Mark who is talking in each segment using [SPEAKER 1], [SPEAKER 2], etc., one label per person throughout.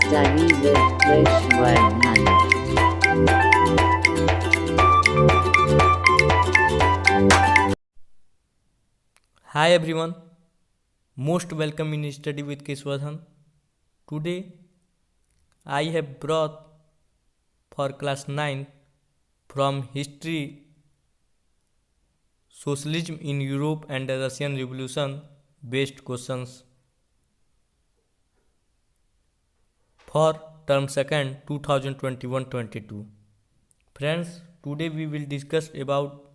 [SPEAKER 1] Study with Krish Vardhan.
[SPEAKER 2] Hi everyone, most welcome in Study with Keshwardhan. Today I have brought for class 9 from History, Socialism in Europe and the Russian Revolution based questions for term 2nd 2021-22. Friends, today we will discuss about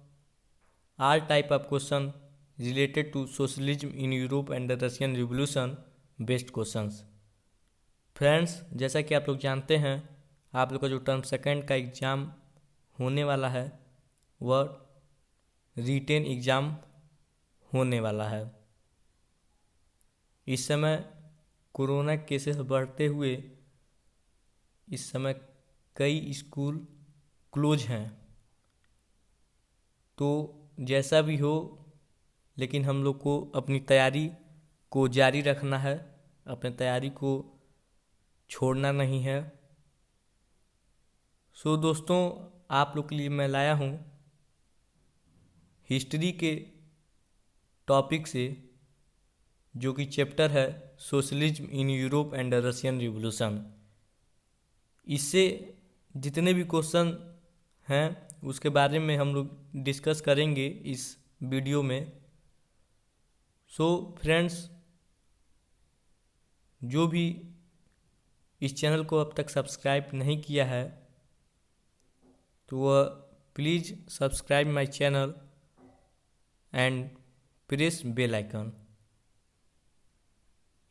[SPEAKER 2] all type of question related to socialism in Europe and the Russian revolution based questions. Friends, जैसा कि आप लोग जानते हैं, आप लोग का जो टर्म सेकंड का एग्ज़ाम होने वाला है वह रिटेन एग्ज़ाम होने वाला है. इस समय कोरोना केसेस बढ़ते हुए इस समय कई स्कूल क्लोज हैं. तो जैसा भी हो, लेकिन हम लोग को अपनी तैयारी को जारी रखना है, अपनी तैयारी को छोड़ना नहीं है. सो दोस्तों, आप लोग के लिए मैं लाया हूँ हिस्ट्री के टॉपिक से, जो कि चैप्टर है socialism in Europe and the Russian revolution. इससे जितने भी क्वेश्चन हैं उसके बारे में हम लोग डिस्कस करेंगे इस वीडियो में. सो फ्रेंड्स, जो भी इस चैनल को अब तक सब्सक्राइब नहीं किया है तो वह please subscribe my channel and press bell icon.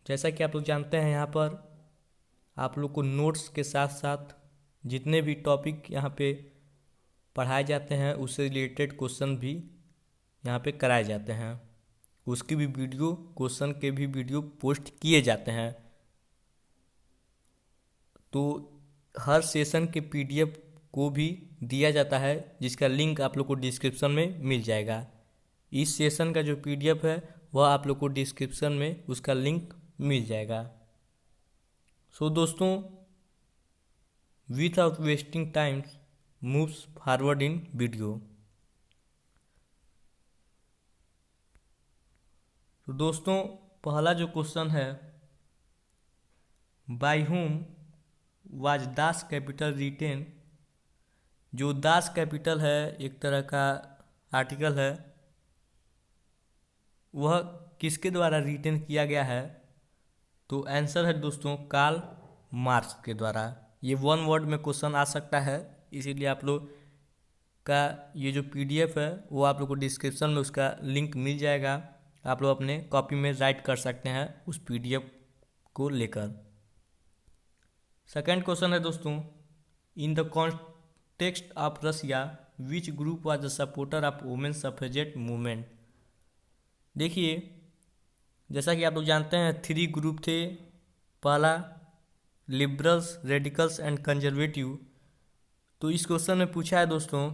[SPEAKER 2] जैसा कि आप लोग जानते हैं, यहाँ पर आप लोग को नोट्स के साथ साथ जितने भी टॉपिक यहाँ पे पढ़ाए जाते हैं उससे रिलेटेड क्वेश्चन भी यहाँ पे कराए जाते हैं. उसकी भी वीडियो, क्वेश्चन के भी वीडियो पोस्ट किए जाते हैं. तो हर सेशन के पीडीएफ को भी दिया जाता है, जिसका लिंक आप लोग को डिस्क्रिप्शन में मिल जाएगा. इस सेशन का जो पीडीएफ है वह आप लोग को डिस्क्रिप्शन में उसका लिंक मिल जाएगा. सो दोस्तों, without wasting time moves forward in video. तो दोस्तों, पहला जो क्वेश्चन है, by whom was Das Kapital retain. जो दास कैपिटल है एक तरह का आर्टिकल है, वह किसके द्वारा रिटेन किया गया है? तो आंसर है दोस्तों कार्ल मार्क्स के द्वारा. ये वन वर्ड में क्वेश्चन आ सकता है, इसीलिए आप लोग का ये जो पीडीएफ है वो आप लोग को डिस्क्रिप्शन में उसका लिंक मिल जाएगा. आप लोग अपने कॉपी में राइट कर सकते हैं उस पीडीएफ को लेकर. सेकंड क्वेश्चन है दोस्तों, in the context of Russia which group was the supporter of women suffragette movement. देखिए, जैसा कि आप लोग जानते हैं 3 ग्रुप थे. पहला लिबरल्स, रेडिकल्स एंड कंजर्वेटिव. तो इस क्वेश्चन में पूछा है दोस्तों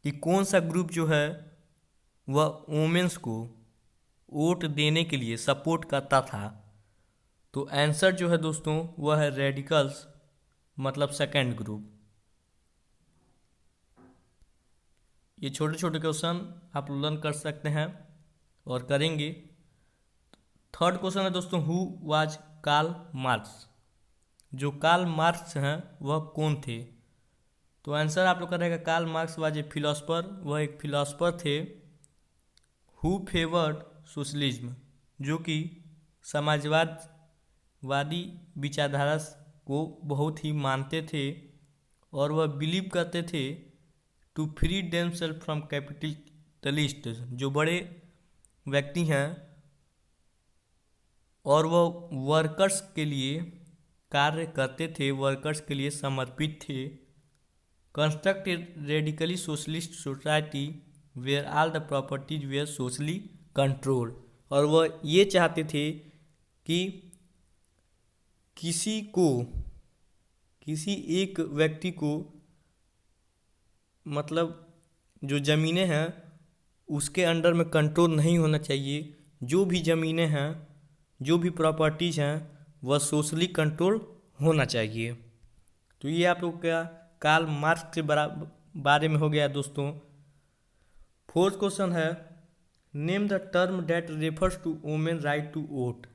[SPEAKER 2] कि कौन सा ग्रुप जो है वह वुमेन्स को वोट देने के लिए सपोर्ट करता था. तो आंसर जो है दोस्तों वह है रेडिकल्स, मतलब सेकंड ग्रुप. ये छोटे छोटे क्वेश्चन आप लर्न कर सकते हैं और करेंगे. थर्ड क्वेश्चन है दोस्तों, हु वाज कार्ल मार्क्स. जो कार्ल मार्क्स हैं वह कौन थे? तो आंसर आप लोग का रहेगा Karl Marx was a philosopher. वह एक फिलोसफर थे हु फेवर्ड सोशलिज्म, जो कि समाजवादी विचारधारा को बहुत ही मानते थे और वह बिलीव करते थे to free themselves from capitalist. जो बड़े व्यक्ति हैं और वह वर्कर्स के लिए कार्य करते थे, वर्कर्स के लिए समर्पित थे. Construct a radically socialist society where all the properties where socially control. और वह ये चाहते थे कि किसी एक व्यक्ति को, मतलब जो ज़मीनें हैं उसके अंडर में कंट्रोल नहीं होना चाहिए. जो भी ज़मीनें हैं, जो भी प्रॉपर्टीज़ हैं, वह सोशली कंट्रोल होना चाहिए। तो ये आप लोग का कार्ल मार्क्स के बारे में हो गया दोस्तों। फोर्थ क्वेश्चन है, name the term that refers to women right to vote.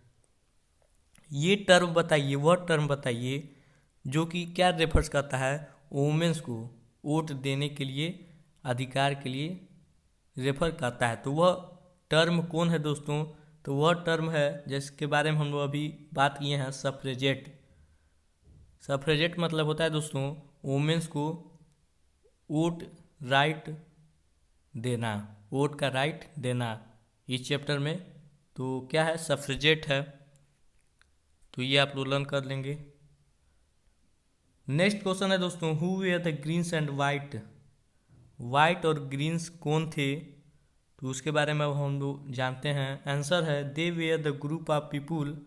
[SPEAKER 2] ये टर्म बताइए, वह टर्म बताइए जो कि क्या रेफर्स करता है, वुमेन्स को वोट देने के लिए, अधिकार के लिए रेफर करता है। तो वह टर्म कौन है दोस्तों? तो वह टर्म है जिसके बारे में हम लोग अभी बात किए हैं, सफ्रेजेट। सफ्रेजेट मतलब होता है दोस्तों वुमेन्स को वोट राइट देना, वोट का राइट देना इस चैप्टर में। तो क्या है? सफ्रेजेट है। तो ये आप लोग लर्न कर लेंगे। नेक्स्ट क्वेश्चन है दोस्तों, who were the greens and white. White और ग्रीन्स कौन थे? तो उसके बारे में अब हम लोग जानते हैं। आंसर है, they were the group of people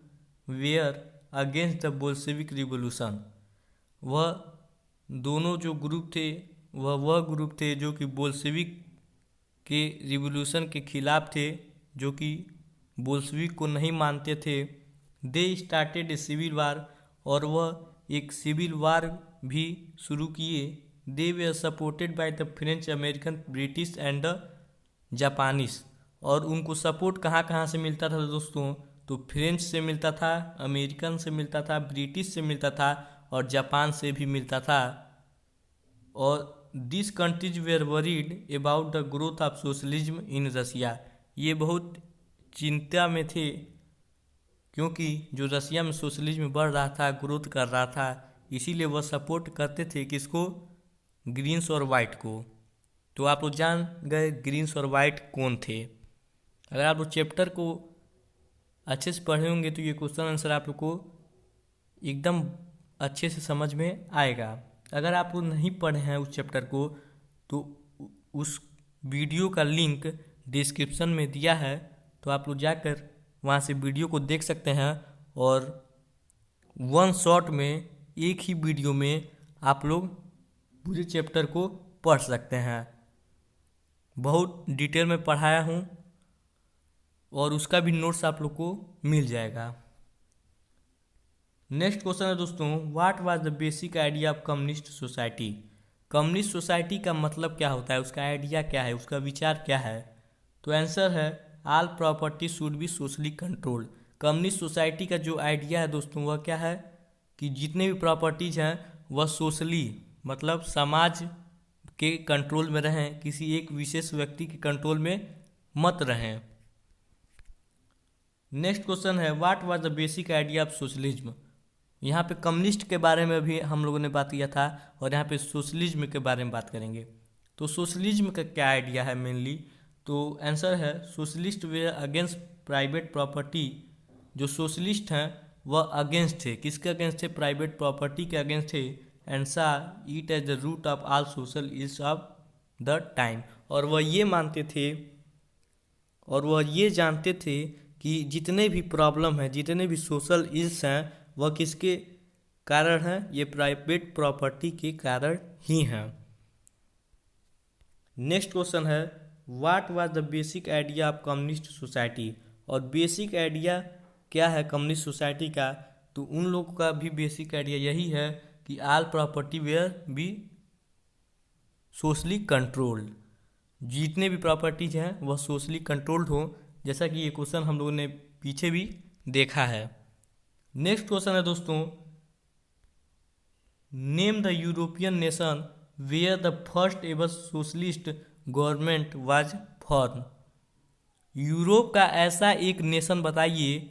[SPEAKER 2] were against the Bolshevik revolution. वह दोनों जो ग्रुप थे वह ग्रुप थे जो कि बोल्शेविक के रिवोल्यूशन के खिलाफ थे, जो कि बोल्शेविक को नहीं मानते थे। दे स्टार्टेड ए सिविल वार, और वह एक सिविल वार भी शुरू किए। They were supported by the French, American, British and the Japanese. और उनको सपोर्ट कहाँ कहाँ से मिलता था दोस्तों? तो फ्रेंच से मिलता था, अमेरिकन से मिलता था, ब्रिटिश से मिलता था और जापान से भी मिलता था। और this countries were worried about the growth of socialism in Russia. ये बहुत चिंता में थे क्योंकि जो रसिया में सोशलिज्म बढ़ रहा था, ग्रोथ कर रहा था, इसीलिए वह सपोर्ट करते थे किसको? ग्रीन्स और वाइट को। तो आप लोग जान गए ग्रीन्स और वाइट कौन थे। अगर आप लोग चैप्टर को अच्छे से पढ़े होंगे तो ये क्वेश्चन आंसर आप लोग को एकदम अच्छे से समझ में आएगा। अगर आप लोग नहीं पढ़े हैं उस चैप्टर को तो उस वीडियो का लिंक डिस्क्रिप्शन में दिया है, तो आप लोग जाकर वहाँ से वीडियो को देख सकते हैं और वन शॉट में, एक ही वीडियो में आप लोग पूरे चैप्टर को पढ़ सकते हैं। बहुत डिटेल में पढ़ाया हूँ और उसका भी नोट्स आप लोग को मिल जाएगा। नेक्स्ट क्वेश्चन है दोस्तों, what was the basic idea of communist society. Communist society का मतलब क्या होता है, उसका आइडिया क्या है, उसका विचार क्या है? तो आंसर है, all property should be socially controlled. Communist society का जो आइडिया है दोस्तों वह क्या है कि जितने भी प्रॉपर्टीज हैं वह सोशली मतलब समाज के कंट्रोल में रहें, किसी एक विशेष व्यक्ति के कंट्रोल में मत रहें। नेक्स्ट क्वेश्चन है, what was the basic idea of socialism. यहाँ पे कम्युनिस्ट के बारे में भी हम लोगों ने बात किया था और यहाँ पे सोशलिज्म के बारे में बात करेंगे। तो सोशलिज्म का क्या आइडिया है मेनली? तो आंसर है, सोशलिस्ट वे अगेंस्ट प्राइवेट प्रॉपर्टी। जो सोशलिस्ट हैं वह अगेंस्ट थे, किसके अगेंस्ट थे? प्राइवेट प्रॉपर्टी के अगेंस्ट थे। And saw it as the root of all social ills of the time. और वह ये मानते थे और वह ये जानते थे कि जितने भी प्रॉब्लम हैं, जितने भी सोशल इल्स हैं, वह किसके कारण हैं? ये प्राइवेट प्रॉपर्टी के कारण ही हैं। नेक्स्ट क्वेश्चन है, what was the basic idea of communist society. और बेसिक आइडिया क्या है कम्युनिस्ट सोसाइटी का? तो उन लोगों का भी बेसिक आइडिया यही है कि all property were be socially controlled. जितने भी प्रॉपर्टीज हैं वह सोशली कंट्रोल्ड हो, जैसा कि ये क्वेश्चन हम लोगों ने पीछे भी देखा है। नेक्स्ट क्वेश्चन है दोस्तों, name the European nation where the first ever socialist government was form. Europe का ऐसा एक नेशन बताइए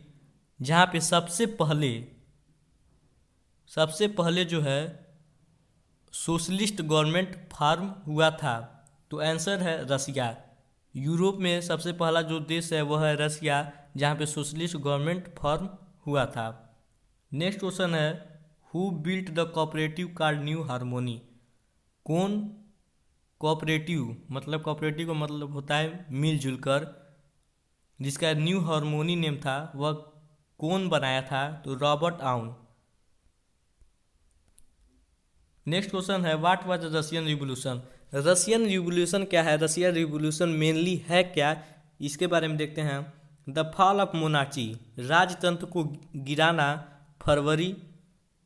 [SPEAKER 2] जहाँ पे सबसे पहले जो है सोशलिस्ट गवर्नमेंट फॉर्म हुआ था। तो आंसर है रसिया। यूरोप में सबसे पहला जो देश है वह है रसिया, जहाँ पे सोशलिस्ट गवर्नमेंट फॉर्म हुआ था। नेक्स्ट क्वेश्चन है, who built the cooperative called new harmony. कौन कोऑपरेटिव मतलब कोऑपरेटिव का मतलब होता है मिलजुल कर, जिसका न्यू हार्मोनी नेम था, वह कौन बनाया था? तो रॉबर्ट आउन। नेक्स्ट क्वेश्चन है, what was the Russian revolution. Russian revolution क्या है? रशियन रिवोल्यूशन मेनली है क्या, इसके बारे में देखते हैं। द फॉल ऑफ मोनार्ची, राजतंत्र को गिराना, फरवरी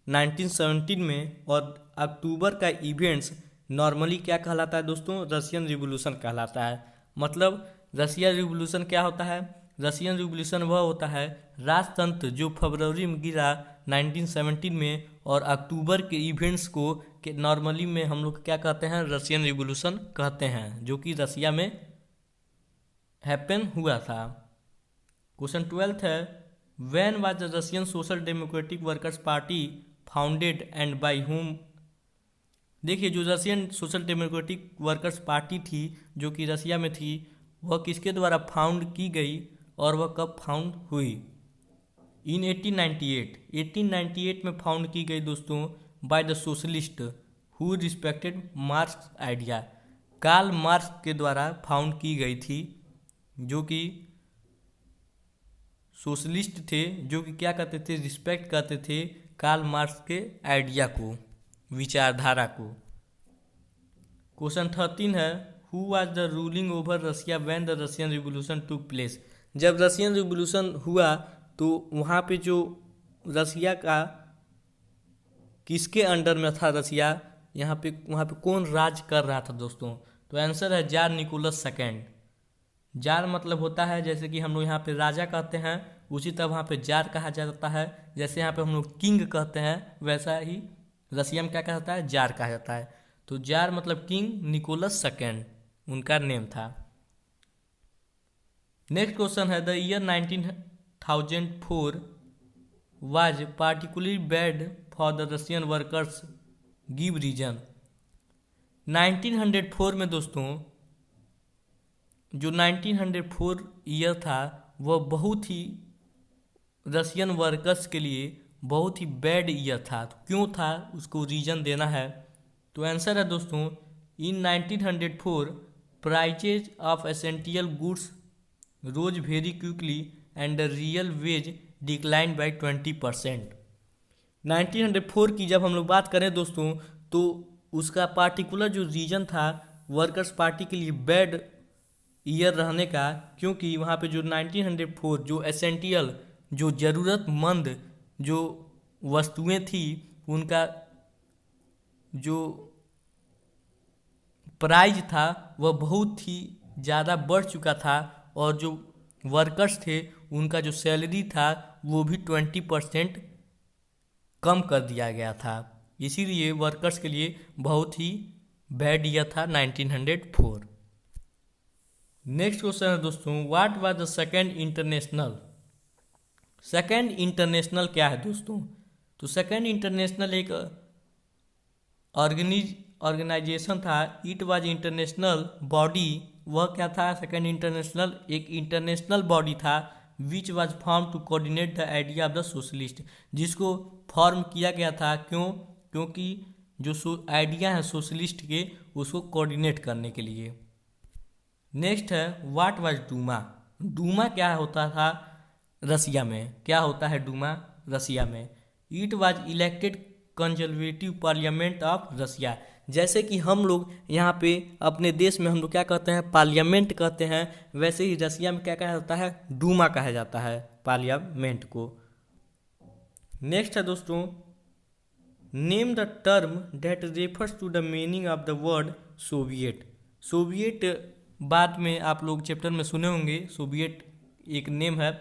[SPEAKER 2] 1917 में, और अक्टूबर का इवेंट्स नॉर्मली क्या कहलाता है दोस्तों, रशियन रिवॉल्यूशन कहलाता है। मतलब रशिया रिवॉल्यूशन क्या होता है, रशियन रिवॉल्यूशन वह होता है राजतंत्र जो फरवरी में गिरा 1917 में, और अक्टूबर के इवेंट्स को नॉर्मली में हम लोग क्या कहते हैं, रशियन रिवॉल्यूशन कहते हैं, जो कि रशिया में हैपन हुआ था। क्वेश्चन 12 है, when was the Russian social democratic workers party founded and by whom. देखिए, जो Russian social democratic workers party थी जो कि रशिया में थी, वह किसके द्वारा फाउंड की गई और वह कब फाउंड हुई। इन 1898 में फाउंड की गई दोस्तों by the socialist who respected Marx idea. Karl Marx के द्वारा फाउंड की गई थी, जो कि सोशलिस्ट थे, जो कि क्या करते थे, रिस्पेक्ट करते थे कार्ल मार्क्स के आइडिया को, विचारधारा को। क्वेश्चन 13 है, who was the ruling over Russia when the Russian revolution took place. जब रशियन रिवॉल्यूशन हुआ तो वहाँ पे जो रशिया का किसके अंडर में था रशिया, वहाँ पे कौन राज कर रहा था दोस्तों। तो आंसर है जार निकोलस सेकेंड। जार मतलब होता है, जैसे कि हम लोग यहाँ पे राजा कहते हैं, उसी तरह वहाँ पे जार कहा जाता है। जैसे यहाँ पे हम लोग किंग कहते हैं, वैसा ही रशिया में क्या कहता है, जार कहा जाता है। तो जार मतलब किंग, निकोलस सेकेंड उनका नेम था। नेक्स्ट क्वेश्चन है, the year 1904 was particularly bad for the Russian workers, give reason. 1904 में दोस्तों, जो 1904 ईयर था वह बहुत ही रशियन वर्कर्स के लिए बहुत ही बैड ईयर था। तो क्यों था, उसको रीजन देना है। तो आंसर है दोस्तों, in 1904 prices of essential goods rose very quickly and the real wage decline by 20%। 1904 की जब हम लोग बात करें दोस्तों, तो उसका पार्टिकुलर जो रीजन था वर्कर्स पार्टी के लिए बैड ईयर रहने का, क्योंकि वहाँ पे जो 1904 जो एसेंशियल, जो ज़रूरतमंद जो वस्तुएं थी, उनका जो प्राइस था वह बहुत ही ज़्यादा बढ़ चुका था, और जो वर्कर्स थे उनका जो सैलरी था वो भी 20% कम कर दिया गया था। इसीलिए वर्कर्स के लिए बहुत ही बैड ईयर था 1904। नेक्स्ट क्वेश्चन है दोस्तों, what was the second international. Second international क्या है दोस्तों। तो सेकेंड इंटरनेशनल एक ऑर्गेनाइजेशन था। It was international body. वह क्या था, सेकेंड इंटरनेशनल एक इंटरनेशनल बॉडी था which was form to coordinate the idea of the socialist, जिसको फॉर्म किया गया था क्योंकि जो आइडिया है सोशलिस्ट के, उसको कोऑर्डिनेट करने के लिए। नेक्स्ट है, व्हाट वाज डूमा। डूमा क्या होता था रसिया में, क्या होता है डूमा रसिया में। It was elected conservative parliament of Russia. जैसे कि हम लोग यहाँ पे अपने देश में हम लोग क्या कहते हैं, पार्लियामेंट कहते हैं, वैसे ही रसिया में क्या कहा जाता है, डूमा कहा जाता है पार्लियामेंट को। नेक्स्ट है दोस्तों, name the term that refers to the meaning of the word Soviet. Soviet बाद में आप लोग चैप्टर में सुने होंगे, सोवियत एक नेम है।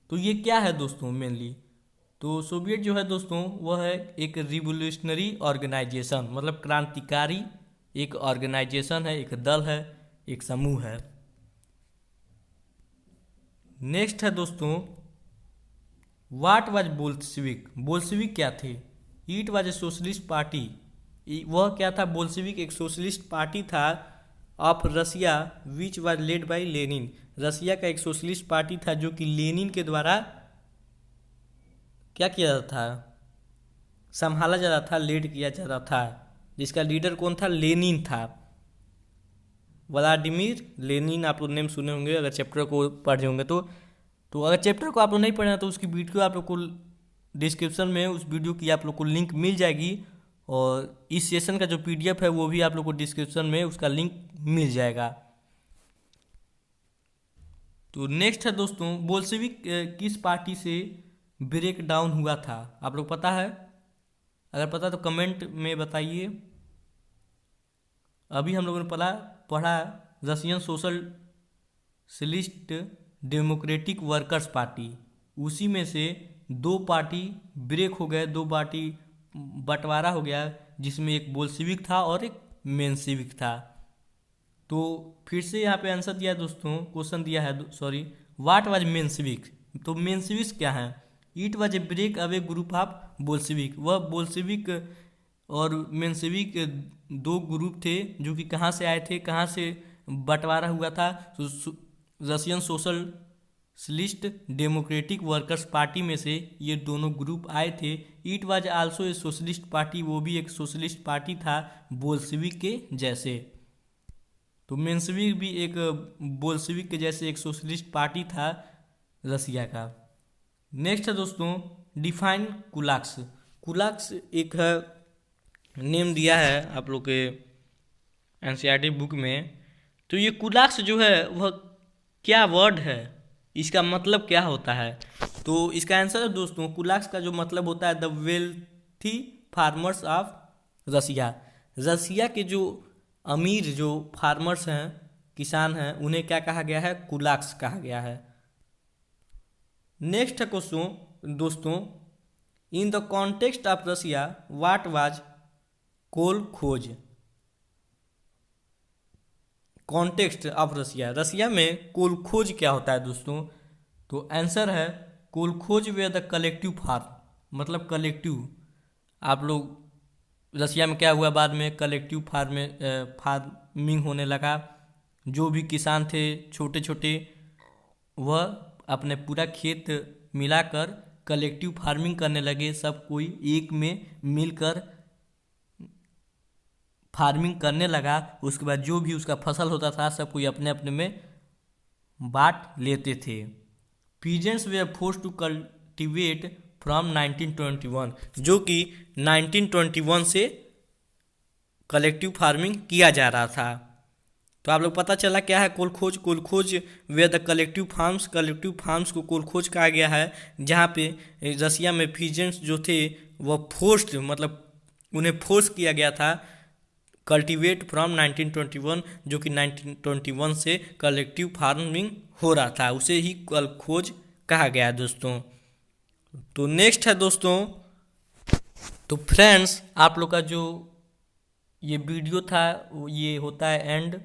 [SPEAKER 2] तो ये क्या है दोस्तों मेनली, तो सोवियत जो है दोस्तों वह है एक रिवोल्यूशनरी ऑर्गेनाइजेशन, मतलब क्रांतिकारी एक ऑर्गेनाइजेशन है, एक दल है, एक समूह है। नेक्स्ट है दोस्तों, व्हाट वाज बोल्शेविक। बोल्शेविक क्या थे। It was a socialist party. वह क्या था, बोल्शेविक एक सोशलिस्ट पार्टी था of Russia which was led by Lenin. Russia का एक सोशलिस्ट पार्टी था जो कि लेनिन के द्वारा क्या किया जाता था, संभाला जा रहा था, लीड किया जा रहा था, जिसका लीडर कौन था, लेनिन था, व्लादिमीर लेनिन। आप लोग नेम सुने होंगे अगर चैप्टर को पढ़े होंगे तो अगर चैप्टर को आप लोग नहीं पढ़े तो उसकी वीडियो आप लोग को डिस्क्रिप्शन में उस वीडियो की आप लोग को लिंक मिल जाएगी, और इस सेशन का जो PDF है वो भी आप लोग को डिस्क्रिप्शन में उसका लिंक मिल जाएगा। तो नेक्स्ट है दोस्तों, बोल्शेविक किस पार्टी से ब्रेक डाउन हुआ था, आप लोग पता है। अगर पता तो कमेंट में बताइए। अभी हम लोगों ने पढ़ा Russian socialist democratic workers party, उसी में से 2 पार्टी ब्रेक हो गए, 2 पार्टी बंटवारा हो गया, जिसमें एक बोल्शेविक था और एक मेंशेविक था। तो फिर से यहाँ पे आंसर दिया है दोस्तों, क्वेश्चन दिया है, सॉरी, व्हाट वाज मेंशेविक। तो मेंशेविक क्या है? It was a breakaway group of Bolshevik. वह बोल्शेविक और मेंशेविक 2 ग्रुप थे जो कि कहाँ से आए थे, कहाँ से बंटवारा हुआ था? Russian socialist democratic workers party में से ये दोनों ग्रुप आए थे। It was also a socialist party, वो भी एक सोशलिस्ट पार्टी था बोल्शेविक के जैसे। तो मेंशेविक भी एक बोल्शेविक के जैसे एक सोशलिस्ट पार्टी था रसिया का। नेक्स्ट है दोस्तों, डिफाइन कुलाक्स। कुलाक्स एक नेम दिया है आप लोग के एनसीईआरटी बुक में। तो ये कुलाक्स जो है वह क्या वर्ड है, इसका मतलब क्या होता है? तो इसका आंसर है दोस्तों, कुलाक्स का जो मतलब होता है the wealthy farmers of Russia. Russia के जो अमीर जो फार्मर्स हैं, किसान हैं, उन्हें क्या कहा गया है? कुलाक्स कहा गया है। नेक्स्ट है क्वेश्चन दोस्तों, in the context of Russia what was kolkhoz. Context of Russia, रसिया में कोल खोज क्या होता है दोस्तों? तो आंसर है कोल खोज वे द कलेक्टिव फार्म, मतलब कलेक्टिव। आप लोग रसिया में क्या हुआ, बाद में कलेक्टिव फार्मिंग होने लगा। जो भी किसान थे छोटे छोटे, वह अपने पूरा खेत मिलाकर कलेक्टिव फार्मिंग करने लगे। सब कोई एक में मिलकर फार्मिंग करने लगा। उसके बाद जो भी उसका फसल होता था सब कोई अपने अपने में बांट लेते थे। Peasants were force to cultivate from 1921, जो कि 1921 से कलेक्टिव फार्मिंग किया जा रहा था। तो आप लोग पता चला क्या है कोल खोज। कोल खोज way the collective farms, collective farms को कोल खोज कहा गया है, जहाँ पे रसिया में पीजेंट्स जो थे वह फोर्स्ड, मतलब उन्हें फोर्स किया गया था कल्टिवेट फ्रॉम 1921, जो कि 1921 से कलेक्टिव फार्मिंग हो रहा था, उसे ही कोल खोज कहा गया दोस्तों। तो नेक्स्ट है दोस्तों, तो फ्रेंड्स आप लोग का जो ये वीडियो था ये होता है एंड,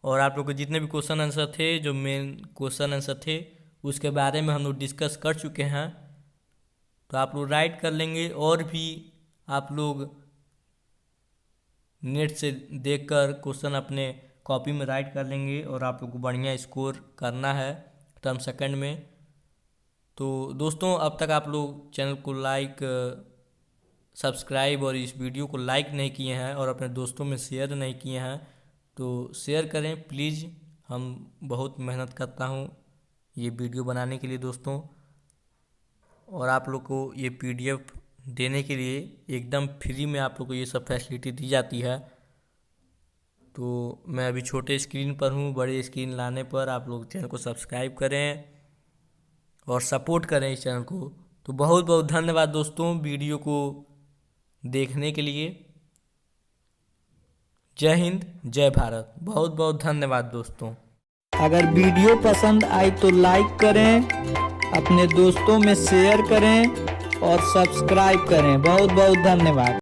[SPEAKER 2] और आप लोग के जितने भी क्वेश्चन आंसर थे, जो मेन क्वेश्चन आंसर थे, उसके बारे में हम लोग डिस्कस कर चुके हैं। तो आप लोग राइट कर लेंगे, और भी आप लोग नेट से देखकर क्वेश्चन अपने कॉपी में राइट कर लेंगे, और आप लोग को बढ़िया स्कोर करना है टर्म सेकंड में। तो दोस्तों अब तक आप लोग चैनल को लाइक, सब्सक्राइब और इस वीडियो को लाइक नहीं किए हैं और अपने दोस्तों में शेयर नहीं किए हैं, तो शेयर करें प्लीज़। हम बहुत मेहनत करता हूँ ये वीडियो बनाने के लिए दोस्तों, और आप लोग को ये PDF देने के लिए एकदम फ्री में आप लोग को ये सब फैसिलिटी दी जाती है। तो मैं अभी छोटे स्क्रीन पर हूँ, बड़े स्क्रीन लाने पर आप लोग चैनल को सब्सक्राइब करें और सपोर्ट करें इस चैनल को। तो बहुत बहुत धन्यवाद दोस्तों वीडियो को देखने के लिए। जय हिंद, जय भारत। बहुत बहुत धन्यवाद दोस्तों।
[SPEAKER 3] अगर वीडियो पसंद आई तो लाइक करें, अपने दोस्तों में शेयर करें और सब्सक्राइब करें। बहुत बहुत धन्यवाद।